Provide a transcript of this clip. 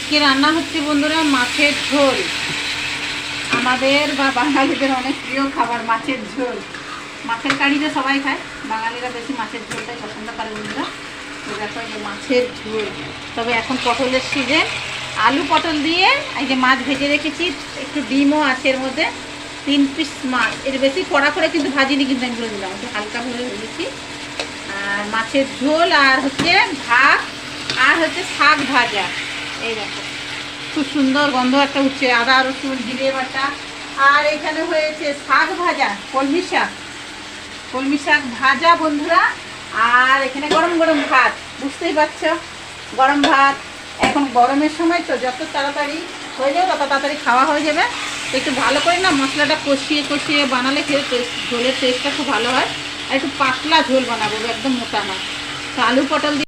আজকে রান্না হচ্ছে বন্ধুরা মাছের ঝোল। আমাদের বা বাঙালিদের অনেক প্রিয় খাবার মাছের ঝোল। মাছের কারিটা সবাই খায়, বাঙালিরা বেশি মাছের ঝোলটাই পছন্দ করে বন্ধুরা। তো দেখো এই যে মাছের ঝোল, তবে এখন পটলের সিজন। আলু পটল দিয়ে এই যে মাছ ভেজে রেখেছি, একটু ডিমও আছে এর মধ্যে। 3 পিস মাছ, এর বেশি কড়া করে কিন্তু ভাজিনি, কিন্তু আমি বলে দিলাম একটু হালকা করে ভেজেছি। আর মাছের ঝোল আর হচ্ছে ভাত, আর হচ্ছে শাক ভাজা। এই দেখো খুব সুন্দর গন্ধ একটা উঠছে, আদা রসুন জিরে বাটা। আর এখানে হয়েছে শাক ভাজা, কলমি শাক ভাজা বন্ধুরা। আর এখানে গরম গরম ভাত, বুঝতেই পারছো গরম ভাত। এখন গরমের সময় তো যত তাড়াতাড়ি হয়ে যাবে তত তাড়াতাড়ি খাওয়া হয়ে যাবে। একটু ভালো করে না মশলাটা কষিয়ে কষিয়ে বানালে খেতে ঝোলের টেস্টটা খুব ভালো হয়। আর একটু পাতলা ঝোল বানাবো, একদম মোটা না। তো আলু পটল দিয়ে